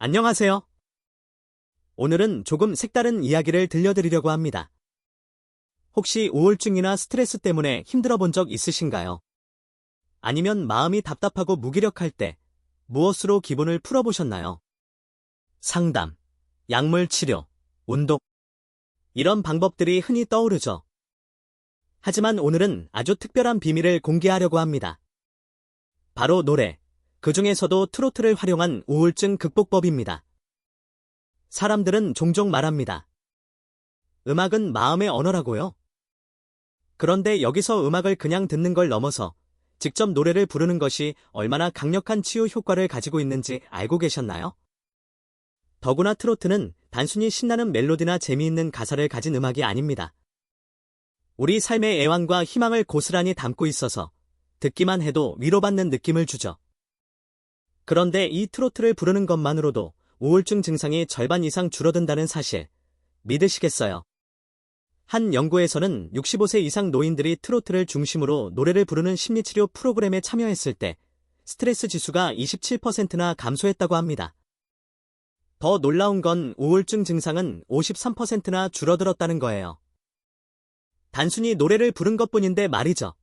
안녕하세요. 오늘은 조금 색다른 이야기를 들려드리려고 합니다. 혹시 우울증이나 스트레스 때문에 힘들어 본 적 있으신가요? 아니면 마음이 답답하고 무기력할 때 무엇으로 기분을 풀어보셨나요? 상담, 약물 치료, 운동. 이런 방법들이 흔히 떠오르죠. 하지만 오늘은 아주 특별한 비밀을 공개하려고 합니다. 바로 노래, 그 중에서도 트로트를 활용한 우울증 극복법입니다. 사람들은 종종 말합니다. 음악은 마음의 언어라고요. 그런데 여기서 음악을 그냥 듣는 걸 넘어서 직접 노래를 부르는 것이 얼마나 강력한 치유 효과를 가지고 있는지 알고 계셨나요? 더구나 트로트는 단순히 신나는 멜로디나 재미있는 가사를 가진 음악이 아닙니다. 우리 삶의 애환과 희망을 고스란히 담고 있어서 듣기만 해도 위로받는 느낌을 주죠. 그런데 이 트로트를 부르는 것만으로도 우울증 증상이 절반 이상 줄어든다는 사실, 믿으시겠어요? 한 연구에서는 65세 이상 노인들이 트로트를 중심으로 노래를 부르는 심리치료 프로그램에 참여했을 때 스트레스 지수가 27%나 감소했다고 합니다. 더 놀라운 건 우울증 증상은 53%나 줄어들었다는 거예요. 단순히 노래를 부른 것뿐인데 말이죠.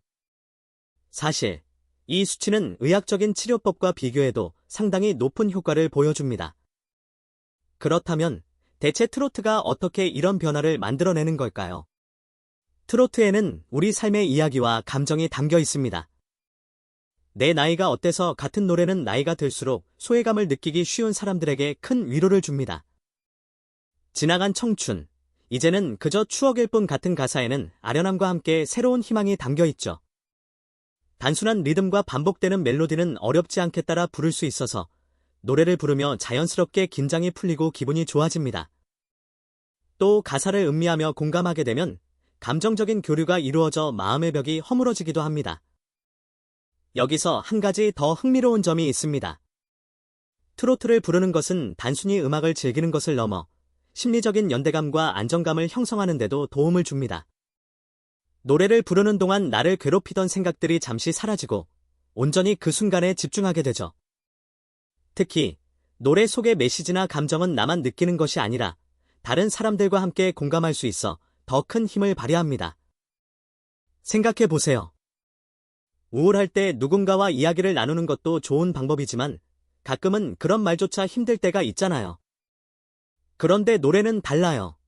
사실, 이 수치는 의학적인 치료법과 비교해도 상당히 높은 효과를 보여줍니다. 그렇다면 대체 트로트가 어떻게 이런 변화를 만들어내는 걸까요? 트로트에는 우리 삶의 이야기와 감정이 담겨 있습니다. 내 나이가 어때서 같은 노래는 나이가 들수록 소외감을 느끼기 쉬운 사람들에게 큰 위로를 줍니다. 지나간 청춘, 이제는 그저 추억일 뿐 같은 가사에는 아련함과 함께 새로운 희망이 담겨 있죠. 단순한 리듬과 반복되는 멜로디는 어렵지 않게 따라 부를 수 있어서 노래를 부르며 자연스럽게 긴장이 풀리고 기분이 좋아집니다. 또 가사를 음미하며 공감하게 되면 감정적인 교류가 이루어져 마음의 벽이 허물어지기도 합니다. 여기서 한 가지 더 흥미로운 점이 있습니다. 트로트를 부르는 것은 단순히 음악을 즐기는 것을 넘어 심리적인 연대감과 안정감을 형성하는 데도 도움을 줍니다. 노래를 부르는 동안 나를 괴롭히던 생각들이 잠시 사라지고 온전히 그 순간에 집중하게 되죠. 특히 노래 속의 메시지나 감정은 나만 느끼는 것이 아니라 다른 사람들과 함께 공감할 수 있어 더 큰 힘을 발휘합니다. 생각해 보세요. 우울할 때 누군가와 이야기를 나누는 것도 좋은 방법이지만 가끔은 그런 말조차 힘들 때가 있잖아요. 그런데 노래는 달라요.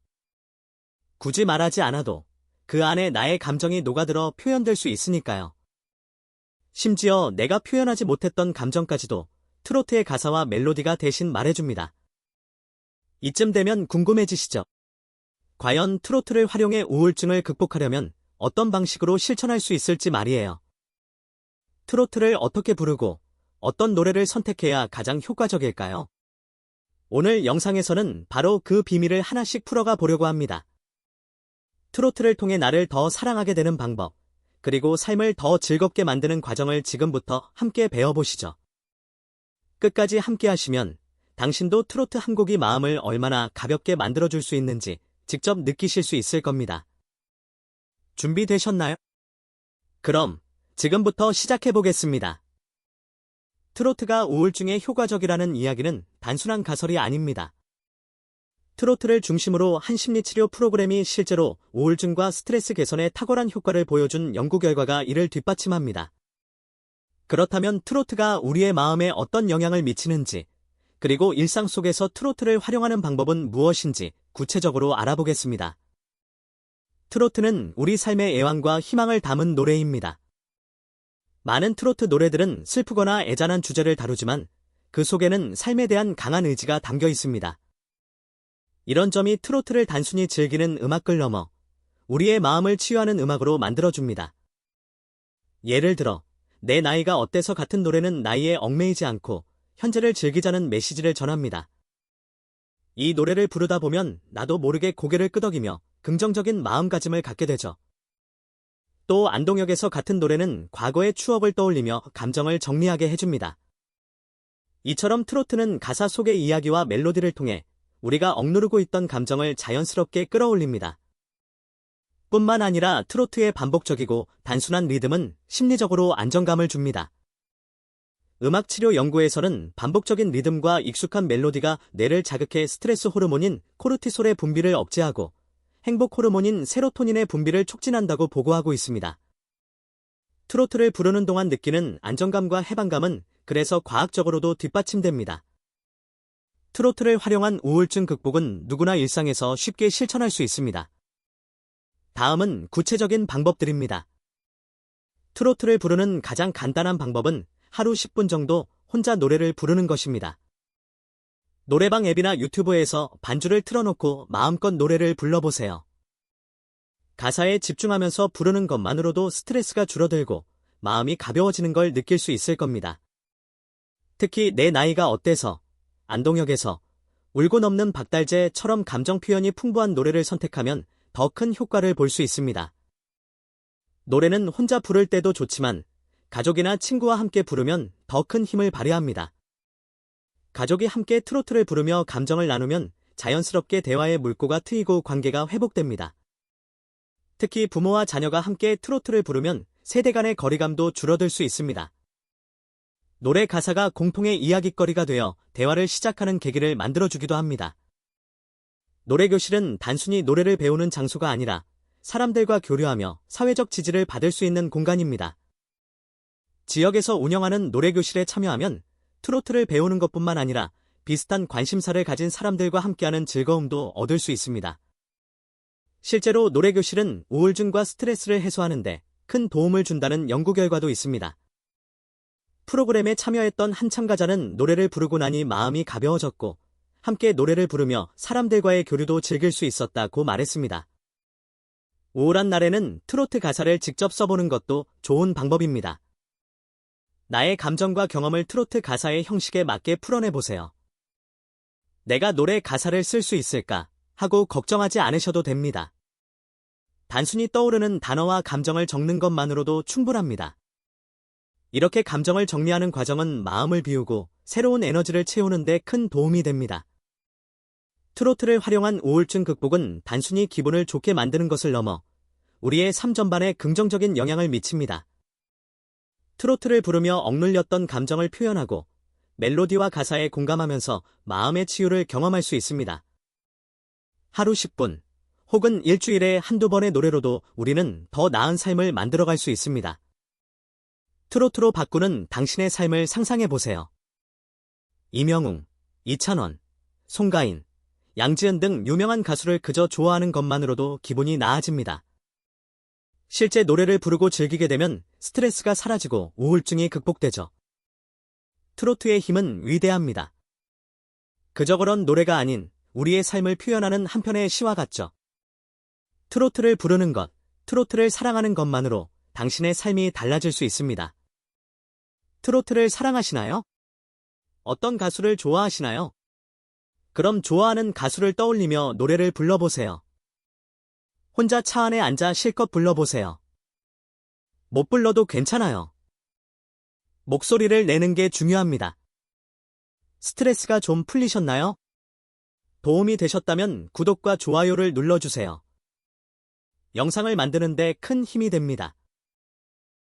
굳이 말하지 않아도 그 안에 나의 감정이 녹아들어 표현될 수 있으니까요. 심지어 내가 표현하지 못했던 감정까지도 트로트의 가사와 멜로디가 대신 말해줍니다. 이쯤 되면 궁금해지시죠? 과연 트로트를 활용해 우울증을 극복하려면 어떤 방식으로 실천할 수 있을지 말이에요. 트로트를 어떻게 부르고 어떤 노래를 선택해야 가장 효과적일까요? 오늘 영상에서는 바로 그 비밀을 하나씩 풀어가 보려고 합니다. 트로트를 통해 나를 더 사랑하게 되는 방법, 그리고 삶을 더 즐겁게 만드는 과정을 지금부터 함께 배워보시죠. 끝까지 함께 하시면 당신도 트로트 한 곡이 마음을 얼마나 가볍게 만들어줄 수 있는지 직접 느끼실 수 있을 겁니다. 준비되셨나요? 그럼 지금부터 시작해보겠습니다. 트로트가 우울증에 효과적이라는 이야기는 단순한 가설이 아닙니다. 트로트를 중심으로 한 심리치료 프로그램이 실제로 우울증과 스트레스 개선에 탁월한 효과를 보여준 연구 결과가 이를 뒷받침합니다. 그렇다면 트로트가 우리의 마음에 어떤 영향을 미치는지, 그리고 일상 속에서 트로트를 활용하는 방법은 무엇인지 구체적으로 알아보겠습니다. 트로트는 우리 삶의 애환과 희망을 담은 노래입니다. 많은 트로트 노래들은 슬프거나 애잔한 주제를 다루지만 그 속에는 삶에 대한 강한 의지가 담겨 있습니다. 이런 점이 트로트를 단순히 즐기는 음악을 넘어 우리의 마음을 치유하는 음악으로 만들어줍니다. 예를 들어, 내 나이가 어때서 같은 노래는 나이에 얽매이지 않고 현재를 즐기자는 메시지를 전합니다. 이 노래를 부르다 보면 나도 모르게 고개를 끄덕이며 긍정적인 마음가짐을 갖게 되죠. 또 안동역에서 같은 노래는 과거의 추억을 떠올리며 감정을 정리하게 해줍니다. 이처럼 트로트는 가사 속의 이야기와 멜로디를 통해 우리가 억누르고 있던 감정을 자연스럽게 끌어올립니다. 뿐만 아니라 트로트의 반복적이고 단순한 리듬은 심리적으로 안정감을 줍니다. 음악 치료 연구에서는 반복적인 리듬과 익숙한 멜로디가 뇌를 자극해 스트레스 호르몬인 코르티솔의 분비를 억제하고 행복 호르몬인 세로토닌의 분비를 촉진한다고 보고하고 있습니다. 트로트를 부르는 동안 느끼는 안정감과 해방감은 그래서 과학적으로도 뒷받침됩니다. 트로트를 활용한 우울증 극복은 누구나 일상에서 쉽게 실천할 수 있습니다. 다음은 구체적인 방법들입니다. 트로트를 부르는 가장 간단한 방법은 하루 10분 정도 혼자 노래를 부르는 것입니다. 노래방 앱이나 유튜브에서 반주를 틀어놓고 마음껏 노래를 불러보세요. 가사에 집중하면서 부르는 것만으로도 스트레스가 줄어들고 마음이 가벼워지는 걸 느낄 수 있을 겁니다. 특히 내 나이가 어때서, 안동역에서, 울고 넘는 박달재처럼 감정 표현이 풍부한 노래를 선택하면 더 큰 효과를 볼 수 있습니다. 노래는 혼자 부를 때도 좋지만 가족이나 친구와 함께 부르면 더 큰 힘을 발휘합니다. 가족이 함께 트로트를 부르며 감정을 나누면 자연스럽게 대화의 물꼬가 트이고 관계가 회복됩니다. 특히 부모와 자녀가 함께 트로트를 부르면 세대 간의 거리감도 줄어들 수 있습니다. 노래 가사가 공통의 이야깃거리가 되어 대화를 시작하는 계기를 만들어주기도 합니다. 노래교실은 단순히 노래를 배우는 장소가 아니라 사람들과 교류하며 사회적 지지를 받을 수 있는 공간입니다. 지역에서 운영하는 노래교실에 참여하면 트로트를 배우는 것뿐만 아니라 비슷한 관심사를 가진 사람들과 함께하는 즐거움도 얻을 수 있습니다. 실제로 노래교실은 우울증과 스트레스를 해소하는데 큰 도움을 준다는 연구 결과도 있습니다. 프로그램에 참여했던 한 참가자는 노래를 부르고 나니 마음이 가벼워졌고 함께 노래를 부르며 사람들과의 교류도 즐길 수 있었다고 말했습니다. 우울한 날에는 트로트 가사를 직접 써보는 것도 좋은 방법입니다. 나의 감정과 경험을 트로트 가사의 형식에 맞게 풀어내보세요. 내가 노래 가사를 쓸 수 있을까 하고 걱정하지 않으셔도 됩니다. 단순히 떠오르는 단어와 감정을 적는 것만으로도 충분합니다. 이렇게 감정을 정리하는 과정은 마음을 비우고 새로운 에너지를 채우는 데 큰 도움이 됩니다. 트로트를 활용한 우울증 극복은 단순히 기분을 좋게 만드는 것을 넘어 우리의 삶 전반에 긍정적인 영향을 미칩니다. 트로트를 부르며 억눌렸던 감정을 표현하고 멜로디와 가사에 공감하면서 마음의 치유를 경험할 수 있습니다. 하루 10분 혹은 일주일에 한두 번의 노래로도 우리는 더 나은 삶을 만들어갈 수 있습니다. 트로트로 바꾸는 당신의 삶을 상상해보세요. 이명웅, 이찬원, 송가인, 양지은 등 유명한 가수를 그저 좋아하는 것만으로도 기분이 나아집니다. 실제 노래를 부르고 즐기게 되면 스트레스가 사라지고 우울증이 극복되죠. 트로트의 힘은 위대합니다. 그저 그런 노래가 아닌 우리의 삶을 표현하는 한편의 시와 같죠. 트로트를 부르는 것, 트로트를 사랑하는 것만으로 당신의 삶이 달라질 수 있습니다. 트로트를 사랑하시나요? 어떤 가수를 좋아하시나요? 그럼 좋아하는 가수를 떠올리며 노래를 불러보세요. 혼자 차 안에 앉아 실컷 불러보세요. 못 불러도 괜찮아요. 목소리를 내는 게 중요합니다. 스트레스가 좀 풀리셨나요? 도움이 되셨다면 구독과 좋아요를 눌러주세요. 영상을 만드는 데 큰 힘이 됩니다.